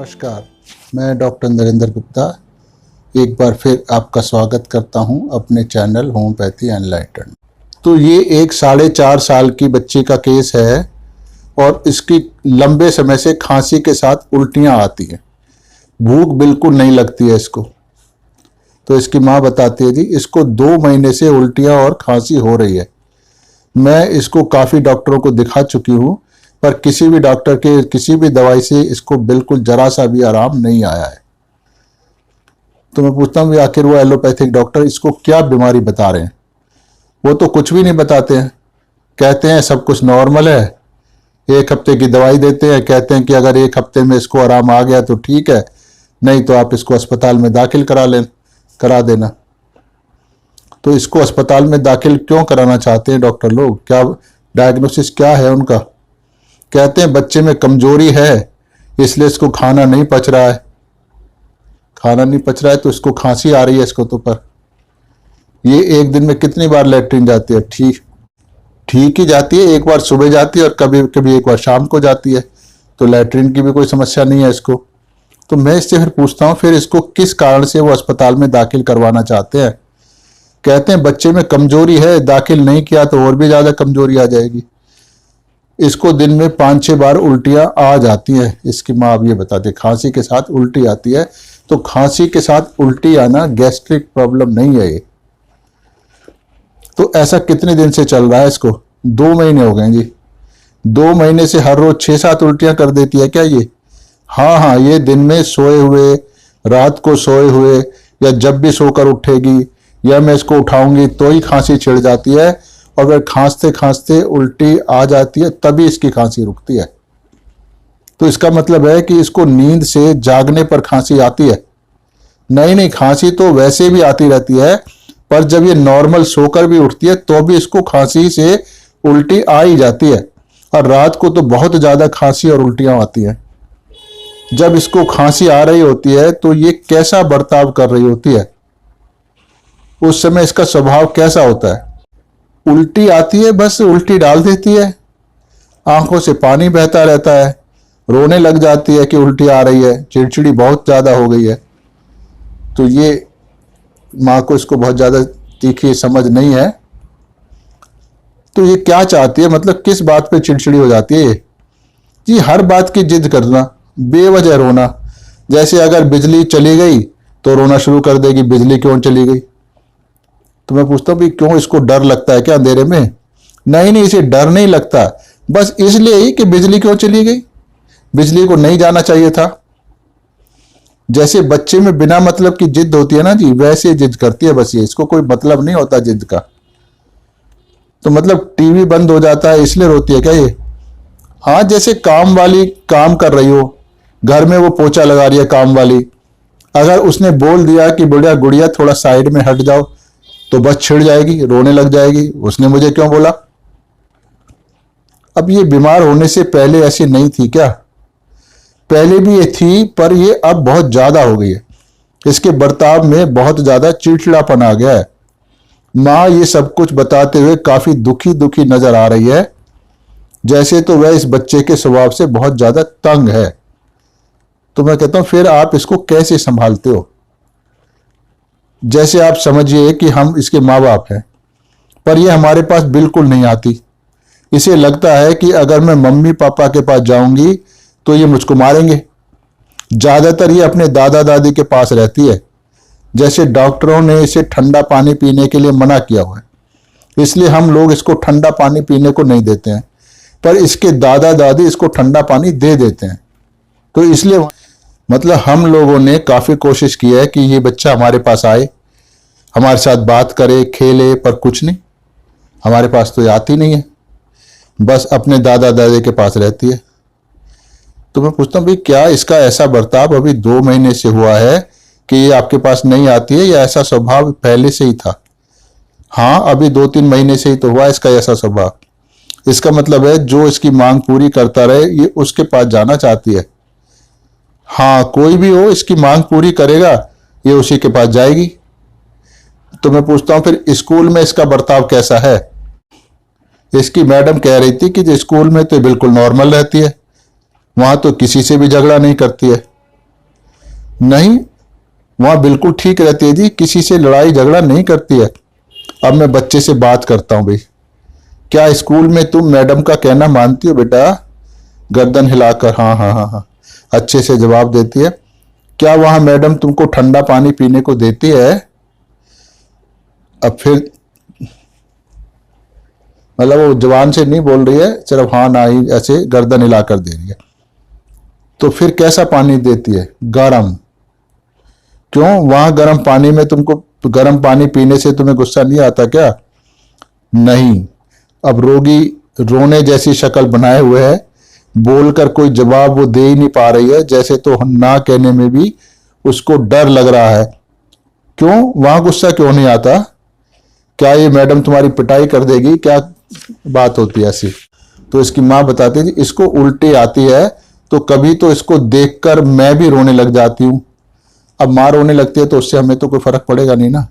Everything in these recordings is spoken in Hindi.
नमस्कार, मैं डॉक्टर नरेंद्र गुप्ता एक बार फिर आपका स्वागत करता हूं अपने चैनल होम्योपैथी एनलाइटन। तो ये एक 4.5 साल की बच्ची का केस है और इसकी लंबे समय से खांसी के साथ उल्टियां आती हैं, भूख बिल्कुल नहीं लगती है इसको। तो इसकी माँ बताती है जी इसको 2 महीने से उल्टियां और खांसी हो रही है। मैं इसको काफ़ी डॉक्टरों को दिखा चुकी हूँ पर किसी भी डॉक्टर के किसी भी दवाई से इसको बिल्कुल जरा सा भी आराम नहीं आया है। तो मैं पूछता हूँ आखिर वो एलोपैथिक डॉक्टर इसको क्या बीमारी बता रहे हैं। वो तो कुछ भी नहीं बताते हैं, कहते हैं सब कुछ नॉर्मल है, 1 हफ्ते की दवाई देते हैं, कहते हैं कि अगर 1 हफ्ते में इसको आराम आ गया तो ठीक है, नहीं तो आप इसको अस्पताल में दाखिल करा देना। तो इसको अस्पताल में दाखिल क्यों कराना चाहते हैं डॉक्टर लोग? क्या डायग्नोसिस क्या है उनका? कहते हैं बच्चे में कमजोरी है इसलिए इसको खाना नहीं पच रहा है। खाना नहीं पच रहा है तो इसको खांसी आ रही है इसको। तो पर ये एक दिन में कितनी बार लैट्रिन जाती है? ठीक ही जाती है, एक बार सुबह जाती है और कभी कभी एक बार शाम को जाती है, तो लैट्रिन की भी कोई समस्या नहीं है इसको। तो मैं इससे फिर पूछता हूँ फिर इसको किस कारण से वो अस्पताल में दाखिल करवाना चाहते हैं। कहते हैं बच्चे में कमजोरी है, दाखिल नहीं किया तो और भी ज्यादा कमजोरी आ जाएगी। इसको दिन में 5-6 बार उल्टियां आ जाती हैं। इसकी माँ अब ये बताती, खांसी के साथ उल्टी आती है। तो खांसी के साथ उल्टी आना गैस्ट्रिक प्रॉब्लम नहीं है ये। तो ऐसा कितने दिन से चल रहा है इसको? 2 महीने हो गए जी। 2 महीने से हर रोज 6-7 उल्टियां कर देती है क्या ये? हाँ, ये दिन में सोए हुए, रात को सोए हुए, या जब भी सोकर उठेगी या मैं इसको उठाऊंगी तो ही खांसी छिड़ जाती है, और अगर खांसते खांसते उल्टी आ जाती है तभी इसकी खांसी रुकती है। तो इसका मतलब है कि इसको नींद से जागने पर खांसी आती है? नहीं, खांसी तो वैसे भी आती रहती है, पर जब ये नॉर्मल सोकर भी उठती है तो भी इसको खांसी से उल्टी आ ही जाती है, और रात को तो बहुत ज्यादा खांसी और उल्टियां आती हैं। जब इसको खांसी आ रही होती है तो ये कैसा बर्ताव कर रही होती है? उस समय इसका स्वभाव कैसा होता है? उल्टी आती है, बस उल्टी डाल देती है, आंखों से पानी बहता रहता है, रोने लग जाती है कि उल्टी आ रही है, चिड़चिड़ी बहुत ज्यादा हो गई है। तो ये माँ को इसको बहुत ज्यादा तीखी समझ नहीं है। तो ये क्या चाहती है, मतलब किस बात पे चिड़चिड़ी हो जाती है ये? जी हर बात की जिद करना, बेवजह रोना। जैसे अगर बिजली चली गई तो रोना शुरू कर देगी, बिजली क्यों चली गई। तो मैं पूछता हूँ क्यों, इसको डर लगता है क्या अंधेरे में? नहीं, इसे डर नहीं लगता, बस इसलिए ही कि बिजली क्यों चली गई, बिजली को नहीं जाना चाहिए था। जैसे बच्चे में बिना मतलब की जिद होती है ना जी, वैसे जिद करती है बस ये, इसको कोई मतलब नहीं होता जिद का। तो मतलब टीवी बंद हो जाता है इसलिए रोती है क्या ये? हाँ, जैसे काम वाली काम कर रही हो, घर में वो पोछा लगा रही है काम वाली, अगर उसने बोल दिया कि बुढ़िया गुड़िया थोड़ा साइड में हट जाओ तो बस छिड़ जाएगी, रोने लग जाएगी, उसने मुझे क्यों बोला। अब ये बीमार होने से पहले ऐसी नहीं थी क्या? पहले भी ये थी, पर ये अब बहुत ज्यादा हो गई है। इसके बर्ताव में बहुत ज्यादा चिड़चिड़ापन आ गया है। माँ ये सब कुछ बताते हुए काफी दुखी नजर आ रही है, जैसे तो वह इस बच्चे के स्वभाव से बहुत ज्यादा तंग है। तो मैं कहता हूं फिर आप इसको कैसे संभालते हो? जैसे आप समझिए कि हम इसके माँ बाप हैं, पर यह हमारे पास बिल्कुल नहीं आती। इसे लगता है कि अगर मैं मम्मी पापा के पास जाऊंगी तो ये मुझको मारेंगे। ज्यादातर ये अपने दादा दादी के पास रहती है। जैसे डॉक्टरों ने इसे ठंडा पानी पीने के लिए मना किया हुआ है, इसलिए हम लोग इसको ठंडा पानी पीने को नहीं देते हैं, पर इसके दादा दादी इसको ठंडा पानी दे देते हैं। तो इसलिए मतलब हम लोगों ने काफी कोशिश की है कि ये बच्चा हमारे पास आए, हमारे साथ बात करे, खेले, पर कुछ नहीं, हमारे पास तो आती नहीं है, बस अपने दादा दादी के पास रहती है। तो मैं पूछता हूँ भाई क्या इसका ऐसा बर्ताव अभी 2 महीने से हुआ है कि ये आपके पास नहीं आती है, या ऐसा स्वभाव पहले से ही था? हाँ, अभी 2-3 महीने से ही तो हुआ इसका ऐसा स्वभाव। इसका मतलब है जो इसकी मांग पूरी करता रहे ये उसके पास जाना चाहती है। हाँ, कोई भी हो इसकी मांग पूरी करेगा ये उसी के पास जाएगी। तो मैं पूछता हूँ फिर स्कूल में इसका बर्ताव कैसा है? इसकी मैडम कह रही थी कि जो स्कूल में तो बिल्कुल नॉर्मल रहती है, वहां तो किसी से भी झगड़ा नहीं करती है। नहीं, वहां बिल्कुल ठीक रहती है जी, किसी से लड़ाई झगड़ा नहीं करती है। अब मैं बच्चे से बात करता हूं भाई, क्या स्कूल में तुम मैडम का कहना मानती हो बेटा? गर्दन हिलाकर हाँ हाँ हाँ हाँ अच्छे से जवाब देती है। क्या वहां मैडम तुमको ठंडा पानी पीने को देती है? अब फिर मतलब वो जवान से नहीं बोल रही है, सिर्फ हाँ ना ही ऐसे गर्दन हिलाकर दे रही है। तो फिर कैसा पानी देती है? गर्म। क्यों, वहां गर्म पानी में तुमको, गर्म पानी पीने से तुम्हें गुस्सा नहीं आता क्या? नहीं। अब रोगी रोने जैसी शक्ल बनाए हुए है, बोलकर कोई जवाब वो दे ही नहीं पा रही है, जैसे तो ना कहने में भी उसको डर लग रहा है। क्यों, वहां गुस्सा क्यों नहीं आता? क्या ये मैडम तुम्हारी पिटाई कर देगी? क्या बात होती है ऐसी? तो इसकी माँ बताती थी इसको उल्टी आती है, तो कभी तो इसको देखकर मैं भी रोने लग जाती हूं। अब माँ रोने लगती है तो उससे हमें तो कोई फर्क पड़ेगा नहीं ना।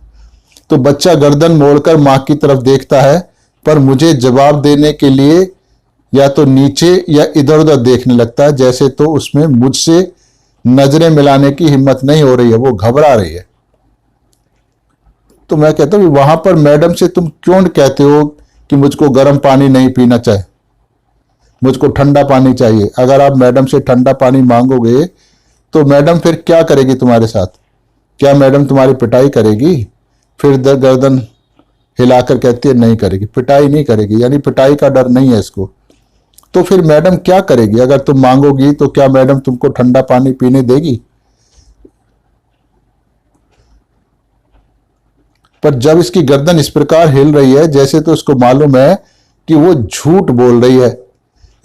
तो बच्चा गर्दन मोड़कर माँ की तरफ देखता है, पर मुझे जवाब देने के लिए या तो नीचे या इधर उधर देखने लगता है, जैसे तो उसमें मुझसे नजरें मिलाने की हिम्मत नहीं हो रही है, वो घबरा रही है। तो मैं कहता हूं वहां पर मैडम से तुम क्यों कहते हो कि मुझको गर्म पानी नहीं पीना चाहिए, मुझको ठंडा पानी चाहिए? अगर आप मैडम से ठंडा पानी मांगोगे तो मैडम फिर क्या करेगी तुम्हारे साथ? क्या मैडम तुम्हारी पिटाई करेगी? फिर गर्दन हिलाकर कहती है नहीं करेगी, पिटाई नहीं करेगी, यानी पिटाई का डर नहीं है इसको। तो फिर मैडम क्या करेगी? अगर तुम मांगोगी तो क्या मैडम तुमको ठंडा पानी पीने देगी? पर जब इसकी गर्दन इस प्रकार हिल रही है, जैसे तो उसको मालूम है कि वो झूठ बोल रही है,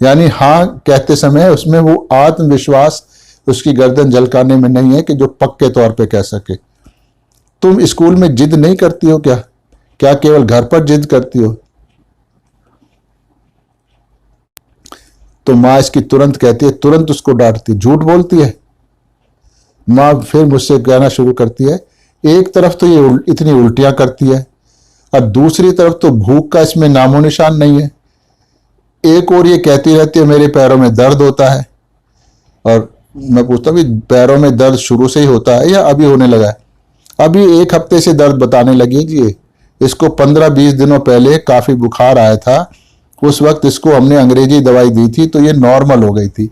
यानी हाँ कहते समय उसमें वो आत्मविश्वास उसकी गर्दन झलकाने में नहीं है कि जो पक्के तौर पे कह सके। तुम स्कूल में जिद नहीं करती हो क्या? क्या केवल घर पर जिद करती हो? तो माँ इसकी तुरंत कहती है, तुरंत उसको डांटती, झूठ बोलती है। माँ फिर मुझसे कहना शुरू करती है, एक तरफ तो ये इतनी उल्टियां करती है और दूसरी तरफ तो भूख का इसमें नामो निशान नहीं है। एक और ये कहती रहती है मेरे पैरों में दर्द होता है। और मैं पूछता हूँ पैरों में दर्द शुरू से ही होता है या अभी होने लगा है? अभी एक हफ्ते से दर्द बताने लगी है जी। इसको 15-20 दिनों पहले काफी बुखार आया था, उस वक्त इसको हमने अंग्रेजी दवाई दी थी तो ये नॉर्मल हो गई थी,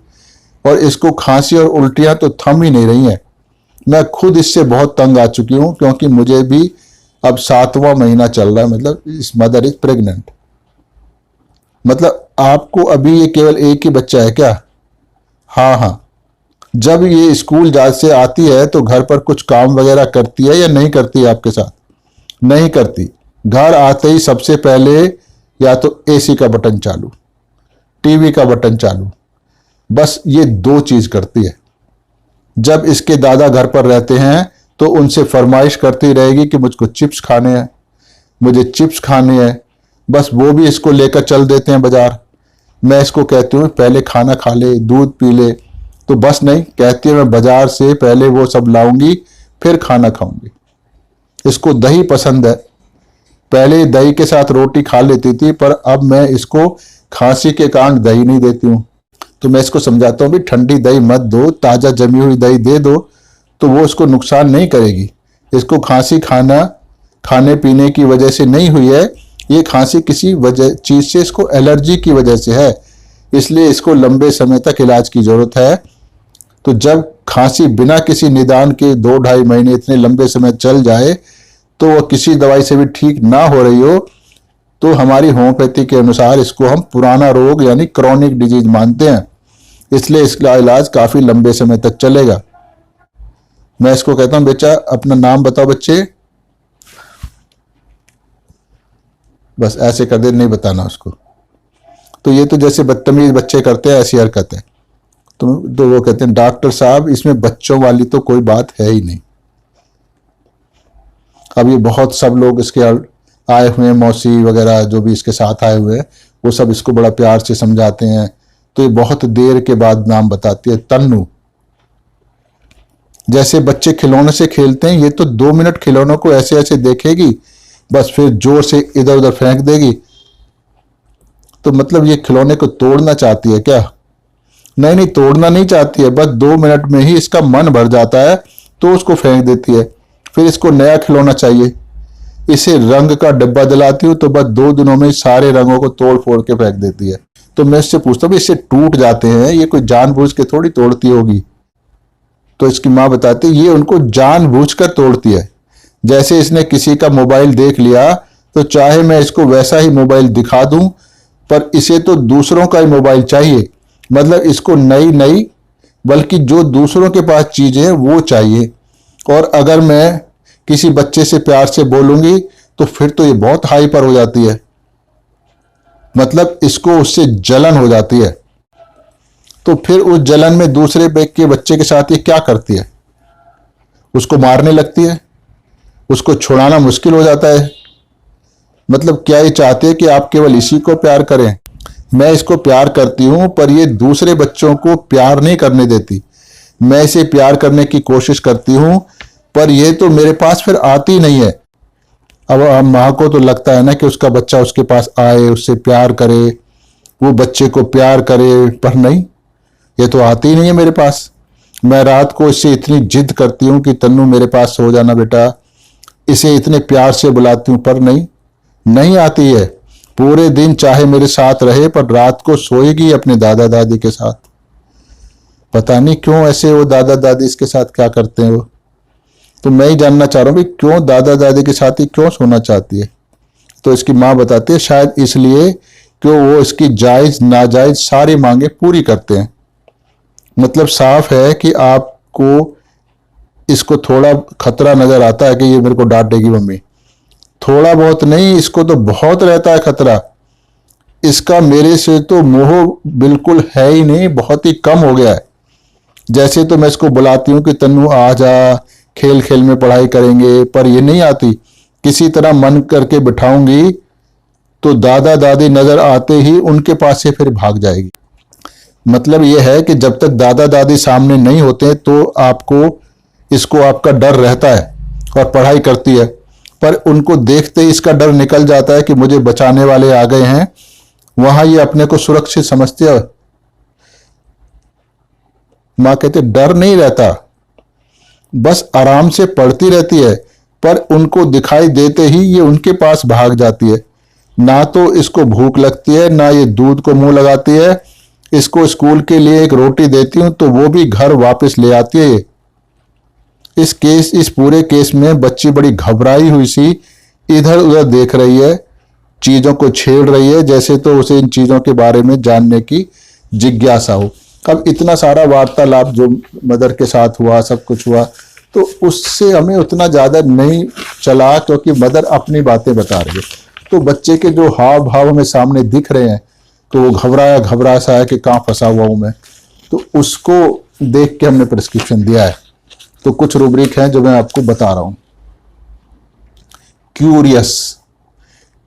और इसको खांसी और उल्टियां तो थम ही नहीं रही हैं। मैं खुद इससे बहुत तंग आ चुकी हूं, क्योंकि मुझे भी अब 7वां महीना चल रहा है, मतलब इस मदर इज प्रेग्नेंट। मतलब आपको अभी ये केवल एक ही बच्चा है क्या? हाँ हाँ। जब ये स्कूल से आती है तो घर पर कुछ काम वगैरह करती है या नहीं करती है आपके साथ? नहीं करती। घर आते ही सबसे पहले या तो एसी का बटन चालू, टीवी का बटन चालू, बस ये 2 चीज करती है। जब इसके दादा घर पर रहते हैं तो उनसे फरमाइश करती रहेगी कि मुझको चिप्स खाने हैं, मुझे चिप्स खाने हैं, बस वो भी इसको लेकर चल देते हैं बाजार। मैं इसको कहती हूँ पहले खाना खा ले, दूध पी ले, तो बस नहीं, कहती है मैं बाजार से पहले वो सब लाऊंगी फिर खाना खाऊंगी। इसको दही पसंद है, पहले दही के साथ रोटी खा लेती थी, पर अब मैं इसको खांसी के कारण दही नहीं देती हूँ। तो मैं इसको समझाता हूँ भी ठंडी दही मत दो, ताजा जमी हुई दही दे दो, तो वो इसको नुकसान नहीं करेगी। इसको खांसी खाने पीने की वजह से नहीं हुई है, ये खांसी किसी वजह चीज से, इसको एलर्जी की वजह से है, इसलिए इसको लंबे समय तक इलाज की जरूरत है। तो जब खांसी बिना किसी निदान के 2-2.5 महीने इतने लंबे समय चल जाए, तो वह किसी दवाई से भी ठीक ना हो रही हो, तो हमारी होम्योपैथी के अनुसार इसको हम पुराना रोग यानी क्रॉनिक डिजीज मानते हैं, इसलिए इसका इलाज काफी लंबे समय तक चलेगा। मैं इसको कहता हूं बेटा अपना नाम बताओ बच्चे, बस ऐसे कर दे, नहीं बताना उसको। तो ये तो जैसे बदतमीज बच्चे करते हैं ऐसी हरकत है। तो वो कहते हैं डॉक्टर साहब इसमें बच्चों वाली तो कोई बात है ही नहीं। अब ये बहुत सब लोग इसके आए हुए हैं, मौसी वगैरह जो भी इसके साथ आए हुए हैं, वो सब इसको बड़ा प्यार से समझाते हैं। तो ये बहुत देर के बाद नाम बताती है, तन्नू। जैसे बच्चे खिलौने से खेलते हैं, ये तो 2 मिनट खिलौनों को ऐसे ऐसे देखेगी, बस फिर जोर से इधर उधर फेंक देगी। तो मतलब ये खिलौने को तोड़ना चाहती है क्या? नहीं नहीं, तोड़ना नहीं चाहती है, बस 2 मिनट में ही इसका मन भर जाता है तो उसको फेंक देती है। फिर इसको नया खिलौना चाहिए, इसे रंग का डब्बा दिलाती हूँ तो बस 2 दिनों में सारे रंगों को तोड़ फोड़ के फेंक देती है। तो मैं इससे पूछता हूँ इससे टूट जाते हैं, ये कोई जानबूझ के थोड़ी तोड़ती होगी। तो इसकी माँ बताती है ये उनको जानबूझकर तोड़ती है। जैसे इसने किसी का मोबाइल देख लिया तो चाहे मैं इसको वैसा ही मोबाइल दिखा दूं, पर इसे तो दूसरों का ही मोबाइल चाहिए। मतलब इसको नई नई बल्कि जो दूसरों के पास चीजें हैं वो चाहिए। और अगर मैं किसी बच्चे से प्यार से बोलूंगी तो फिर तो ये बहुत हाइपर हो जाती है, मतलब इसको उससे जलन हो जाती है। तो फिर उस जलन में दूसरे के बच्चे के साथ ये क्या करती है, उसको मारने लगती है, उसको छुड़ाना मुश्किल हो जाता है। मतलब क्या ये चाहते हैं कि आप केवल इसी को प्यार करें? मैं इसको प्यार करती हूं पर ये दूसरे बच्चों को प्यार नहीं करने देती। मैं इसे प्यार करने की कोशिश करती हूं पर यह तो मेरे पास फिर आती नहीं है। अब माँ को तो लगता है ना कि उसका बच्चा उसके पास आए, उससे प्यार करे, वो बच्चे को प्यार करे, पर नहीं, ये तो आती ही नहीं है मेरे पास। मैं रात को इससे इतनी जिद करती हूँ कि तन्नू मेरे पास सो जाना बेटा, इसे इतने प्यार से बुलाती हूँ पर नहीं आती है। पूरे दिन चाहे मेरे साथ रहे पर रात को सोएगी अपने दादा दादी के साथ। पता नहीं क्यों ऐसे वो दादा दादी इसके साथ क्या करते हैं वो। तो मैं ही जानना चाह रहा हूँ क्यों दादा दादी के साथ ही क्यों सोना चाहती है। तो इसकी माँ बताती है शायद इसलिए कि वो इसकी जायज नाजायज सारी मांगे पूरी करते हैं। मतलब साफ है कि आपको इसको थोड़ा खतरा नजर आता है कि ये मेरे को डांट देगी मम्मी। थोड़ा बहुत नहीं, इसको तो बहुत रहता है खतरा। इसका मेरे से तो मोह बिल्कुल है ही नहीं, बहुत ही कम हो गया है। जैसे तो मैं इसको बुलाती हूँ कि तन्नू आ जा, खेल खेल में पढ़ाई करेंगे, पर ये नहीं आती। किसी तरह मन करके बिठाऊंगी तो दादा दादी नजर आते ही उनके पास से फिर भाग जाएगी। मतलब ये है कि जब तक दादा दादी सामने नहीं होते तो इसको आपका डर रहता है और पढ़ाई करती है, पर उनको देखते ही इसका डर निकल जाता है कि मुझे बचाने वाले आ गए हैं। वहां ये अपने को सुरक्षित समझती है। माँ कहते डर नहीं रहता, बस आराम से पढ़ती रहती है, पर उनको दिखाई देते ही ये उनके पास भाग जाती है। ना तो इसको भूख लगती है, ना ये दूध को मुंह लगाती है। इसको स्कूल के लिए एक रोटी देती हूं तो वो भी घर वापस ले आती है। इस पूरे केस में बच्ची बड़ी घबराई हुई सी इधर उधर देख रही है, चीजों को छेड़ रही है, जैसे तो उसे इन चीजों के बारे में जानने की जिज्ञासा हो। अब इतना सारा वार्तालाप जो मदर के साथ हुआ, सब कुछ हुआ, तो उससे हमें उतना ज्यादा नहीं चला क्योंकि मदर अपनी बातें बता रही है। तो बच्चे के जो हाव भाव हमें सामने दिख रहे हैं तो वो घबरा सा है कि कहाँ फंसा हुआ हूं मैं। तो उसको देख के हमने प्रिस्क्रिप्शन दिया है। तो कुछ रूब्रिक हैं जो मैं आपको बता रहा हूं। क्यूरियस,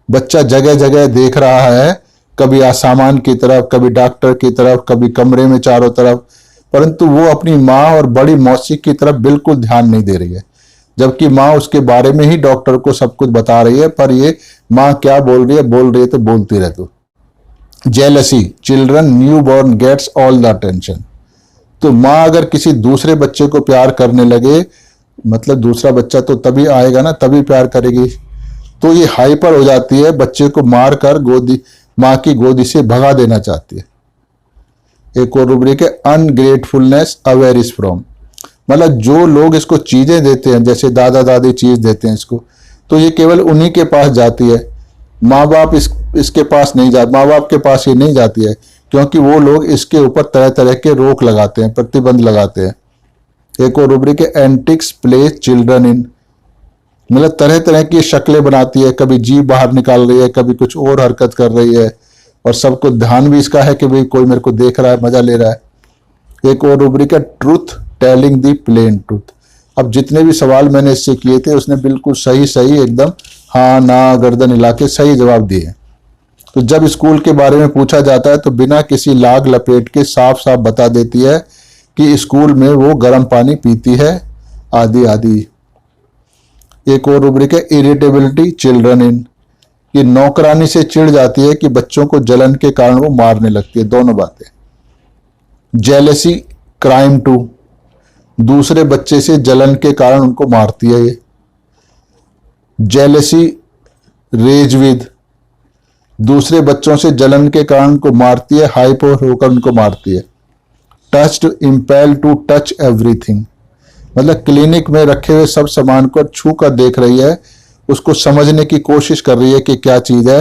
बच्चा जगह जगह देख रहा है, कभी सामान की तरफ, कभी डॉक्टर की तरफ, कभी कमरे में चारों तरफ, परंतु वो अपनी माँ और बड़ी मौसी की तरफ बिल्कुल ध्यान नहीं दे रही है, जबकि माँ उसके बारे में ही डॉक्टर को सब कुछ बता रही है। पर ये माँ क्या बोल रही है तो बोलती रहे। तो jealousy, children newborn gets all the attention. तो माँ अगर किसी दूसरे बच्चे को प्यार करने लगे, मतलब दूसरा बच्चा तो तभी आएगा ना, तभी प्यार करेगी, तो ये हाइपर हो जाती है, बच्चे को मार कर माँ की गोदी से भगा देना चाहती है। एक और रूब्रिक है अनग्रेटफुलनेस अवेयरिस फ्रॉम। मतलब जो लोग इसको चीजें देते हैं, जैसे दादा दादी चीज देते हैं इसको, तो ये केवल उन्हीं के पास जाती है। माँ बाप इसके पास नहीं जाते, माँ बाप के पास ये नहीं जाती है, क्योंकि वो लोग इसके ऊपर तरह तरह के रोक लगाते हैं, प्रतिबंध लगाते हैं। एक और रूब्रिक है एंटिक्स प्ले चिल्ड्रन इन। मतलब तरह तरह की शक्लें बनाती है, कभी जीभ बाहर निकाल रही है, कभी कुछ और हरकत कर रही है, और सबको ध्यान भी इसका है कि भाई कोई मेरे को देख रहा है, मजा ले रहा है। एक और रूब्रिक है truth telling the plain truth. अब जितने भी सवाल मैंने इससे किए थे उसने बिल्कुल सही एकदम हाँ ना गर्दन हिला के सही जवाब दिए। तो जब स्कूल के बारे में पूछा जाता है तो बिना किसी लाग लपेट के साफ साफ बता देती है कि स्कूल में वो गर्म पानी पीती है, आदि आदि। एक और रूब्रिक है इरिटेबिलिटी चिल्ड्रन इन। ये नौकरानी से चिढ़ जाती है कि बच्चों को जलन के कारण वो मारने लगती है, दोनों बातें। Jealousy crime too. दूसरे बच्चे से जलन के कारण उनको मारती है ये। जेलेसी, रेज विद, दूसरे बच्चों से जलन के कारण उनको मारती है, हाइपर होकर उनको मारती है। Touched, impel to touch everything, मतलब क्लिनिक में रखे हुए सब सामान को छू कर देख रही है, उसको समझने की कोशिश कर रही है कि क्या चीज़ है,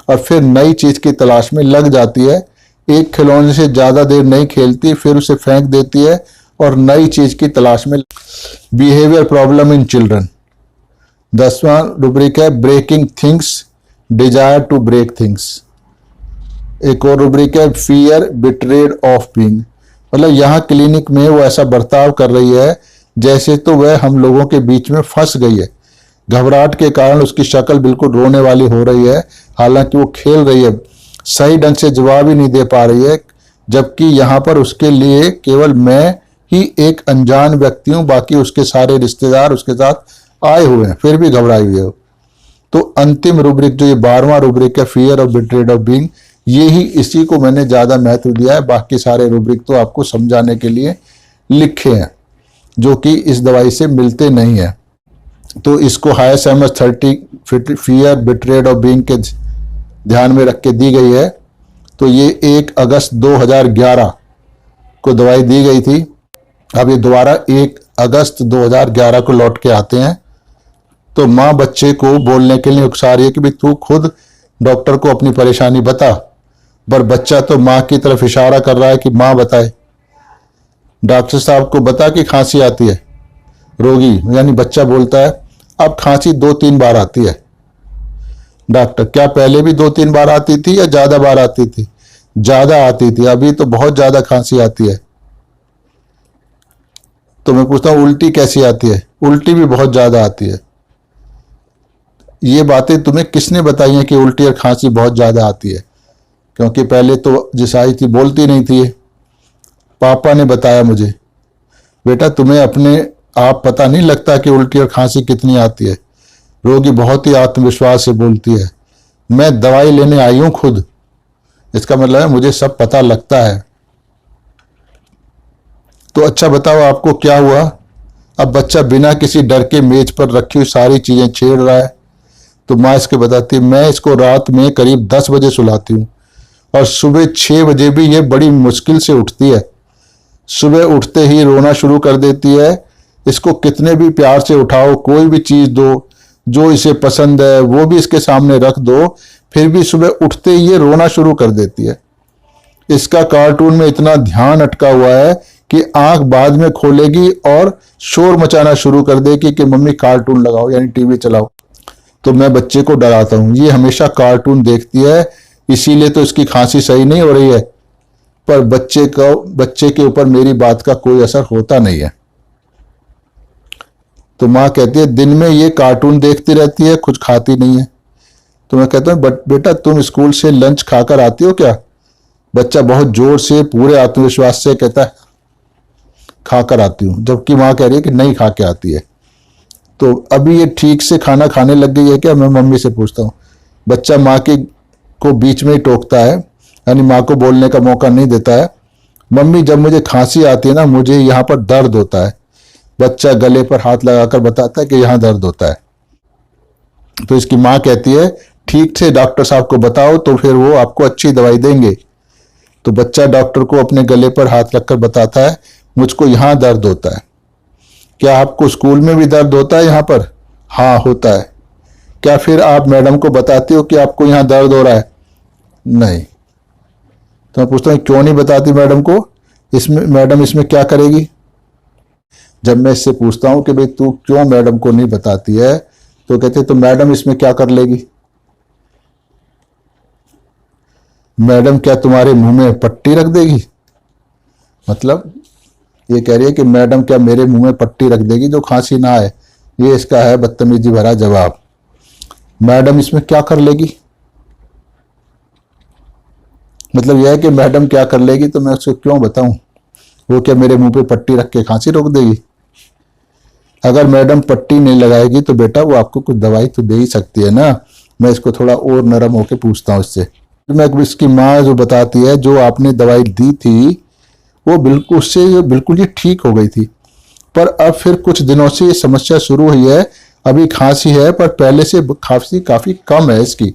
और फिर नई चीज़ की तलाश में लग जाती है। एक खिलौने से ज़्यादा देर नहीं खेलती, फिर उसे फेंक देती है और नई चीज़ की तलाश में। Behaviour problem in children. 10वां रुब्रिक है breaking things, desire to break things. एक और रुब्रिक है फियर बिट्रेड ऑफ बीइंग, मतलब यहाँ क्लिनिक में वो ऐसा बर्ताव कर रही है जैसे तो वह हम लोगों के बीच में फंस गई है। घबराहट के कारण उसकी शक्ल बिल्कुल रोने वाली हो रही है, हालांकि वो खेल रही है, सही ढंग से जवाब ही नहीं दे पा रही है, जबकि यहाँ पर उसके लिए केवल मैं ही एक अनजान व्यक्ति हूँ, बाकी उसके सारे रिश्तेदार उसके साथ आए हुए हैं, फिर भी घबराई हुई है। तो अंतिम रुब्रिक जो ये 12वां रुब्रिक है fear of betrayed of being, ये ही इसी को मैंने ज़्यादा महत्व दिया है, बाकी सारे रुब्रिक तो आपको समझाने के लिए लिखे हैं जो कि इस दवाई से मिलते नहीं हैं। तो इसको higher MS 30 fear betrayed of being के ध्यान में रख के दी गई है। तो ये 1 अगस्त 2011 को दवाई दी गई थी। अब ये दोबारा 1 अगस्त 2011 को लौट के आते हैं। तो माँ बच्चे को बोलने के लिए उकसा रही है कि भाई तू खुद डॉक्टर को अपनी परेशानी बता, पर बच्चा तो माँ की तरफ इशारा कर रहा है कि माँ बताए। डॉक्टर साहब को बता कि खांसी आती है। रोगी यानी बच्चा बोलता है अब खांसी 2-3 बार आती है। डॉक्टर क्या पहले भी 2-3 बार आती थी या ज्यादा बार आती थी? ज्यादा आती थी, अभी तो बहुत ज्यादा खांसी आती है। तो मैं पूछता हूँ उल्टी कैसी आती है? उल्टी भी बहुत ज्यादा आती है। ये बातें तुम्हें किसने बताई हैं कि उल्टी और खांसी बहुत ज्यादा आती है? क्योंकि पहले तो जिस आई थी बोलती नहीं थी। पापा ने बताया मुझे। बेटा तुम्हें अपने आप पता नहीं लगता कि उल्टी और खांसी कितनी आती है? रोगी बहुत ही आत्मविश्वास से बोलती है, मैं दवाई लेने आई हूं खुद, इसका मतलब है मुझे सब पता लगता है। तो अच्छा बताओ आपको क्या हुआ? अब बच्चा बिना किसी डर के मेज पर रखी हुई सारी चीजें छेड़ रहा है। तो माँ इसके बताती है मैं इसको रात में करीब 10 बजे सुलाती हूँ और सुबह 6 बजे भी ये बड़ी मुश्किल से उठती है। सुबह उठते ही रोना शुरू कर देती है। इसको कितने भी प्यार से उठाओ, कोई भी चीज दो जो इसे पसंद है वो भी इसके सामने रख दो, फिर भी सुबह उठते ही ये रोना शुरू कर देती है। इसका कार्टून में इतना ध्यान अटका हुआ है कि आंख बाद में खोलेगी और शोर मचाना शुरू कर देगी कि मम्मी कार्टून लगाओ यानी टीवी चलाओ। तो मैं बच्चे को डराता हूँ, ये हमेशा कार्टून देखती है इसीलिए तो इसकी खांसी सही नहीं हो रही है, पर बच्चे के ऊपर मेरी बात का कोई असर होता नहीं है। तो माँ कहती है दिन में ये कार्टून देखती रहती है, कुछ खाती नहीं है। तो मैं कहता हूँ बेटा तुम स्कूल से लंच खाकर आती हो क्या? बच्चा बहुत जोर से पूरे आत्मविश्वास से कहता है खाकर आती हूँ, जबकि माँ कह रही है कि नहीं खा के आती है। तो अभी ये ठीक से खाना खाने लग गई है क्या? मैं मम्मी से पूछता हूँ। बच्चा माँ को बीच में ही टोकता है, यानी माँ को बोलने का मौका नहीं देता है। मम्मी जब मुझे खांसी आती है ना मुझे यहाँ पर दर्द होता है। बच्चा गले पर हाथ लगाकर बताता है कि यहाँ दर्द होता है। तो इसकी माँ कहती है ठीक से डॉक्टर साहब को बताओ तो फिर वो आपको अच्छी दवाई देंगे। तो बच्चा डॉक्टर को अपने गले पर हाथ रखकर बताता है मुझको यहाँ दर्द होता है। क्या आपको स्कूल में भी दर्द होता है यहाँ पर? हाँ होता है। क्या फिर आप मैडम को बताती हो कि आपको यहाँ दर्द हो रहा है? नहीं। तो मैं पूछता हूँ क्यों नहीं बताती मैडम को? इसमें मैडम इसमें क्या करेगी? जब मैं इससे पूछता हूँ कि भाई तू क्यों मैडम को नहीं बताती है, तो कहते तो मैडम इसमें क्या कर लेगी? मैडम क्या तुम्हारे मुंह में पट्टी रख देगी? मतलब ये कह रही है कि मैडम क्या मेरे मुंह में पट्टी रख देगी जो खांसी ना आए? ये इसका है बदतमीजी भरा जवाब। मैडम इसमें क्या कर लेगी? मतलब यह है कि मैडम क्या कर लेगी तो मैं उसको क्यों बताऊं? वो क्या मेरे मुंह पे पट्टी रख के खांसी रोक देगी? अगर मैडम पट्टी नहीं लगाएगी तो बेटा वो आपको कुछ दवाई तो दे ही सकती है ना। मैं इसको थोड़ा और नरम होके पूछता हूँ इससे। मैं इसकी माँ जो बताती है जो आपने दवाई दी थी वो बिल्कुल उससे बिल्कुल ये ठीक हो गई थी। पर अब फिर कुछ दिनों से ये समस्या शुरू हुई है। अभी खांसी है पर पहले से खांसी काफी कम है इसकी।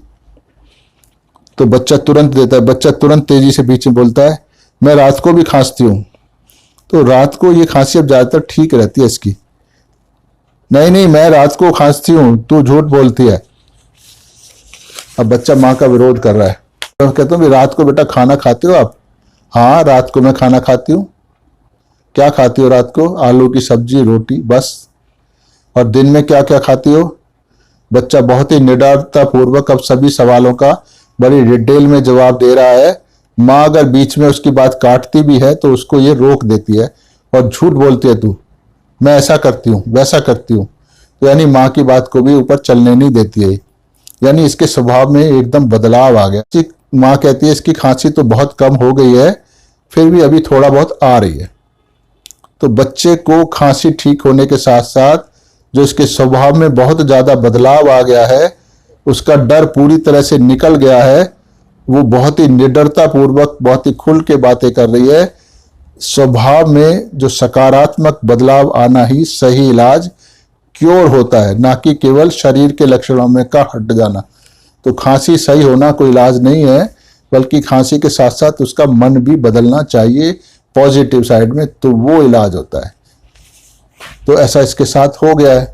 तो बच्चा तुरंत देता है, बच्चा तुरंत तेजी से बीच में बोलता है मैं रात को भी खांसती हूँ। तो रात को ये खांसी अब ज्यादातर ठीक रहती है इसकी। नहीं नहीं मैं रात को खांसती हूँ, तू झूठ बोलती है। अब बच्चा माँ का विरोध कर रहा है। तो कहता हूँ रात को बेटा खाना खाते हो आप? हाँ रात को मैं खाना खाती हूँ। क्या खाती हो रात को? आलू की सब्जी, रोटी, बस। और दिन में क्या क्या खाती हो? बच्चा बहुत ही निडरता पूर्वक अब सभी सवालों का बड़ी डिटेल में जवाब दे रहा है। माँ अगर बीच में उसकी बात काटती भी है तो उसको ये रोक देती है और झूठ बोलती है, तू मैं ऐसा करती हूँ वैसा करती हूँ। तो यानी माँ की बात को भी ऊपर चलने नहीं देती है। यानी इसके स्वभाव में एकदम बदलाव आ गया। माँ कहती है इसकी खांसी तो बहुत कम हो गई है, फिर भी अभी थोड़ा बहुत आ रही है। तो बच्चे को खांसी ठीक होने के साथ साथ जो इसके स्वभाव में बहुत ज्यादा बदलाव आ गया है, उसका डर पूरी तरह से निकल गया है। वो बहुत ही निडरता पूर्वक बहुत ही खुल के बातें कर रही है। स्वभाव में जो सकारात्मक बदलाव आना ही सही इलाज क्योर होता है, ना कि केवल शरीर के लक्षणों में का हट जाना। तो खांसी सही होना कोई इलाज नहीं है, बल्कि खांसी के साथ साथ उसका मन भी बदलना चाहिए पॉजिटिव साइड में, तो वो इलाज होता है। तो ऐसा इसके साथ हो गया है।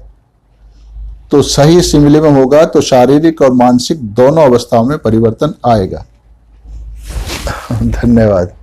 तो सही सिमिली में होगा तो शारीरिक और मानसिक दोनों अवस्थाओं में परिवर्तन आएगा। धन्यवाद।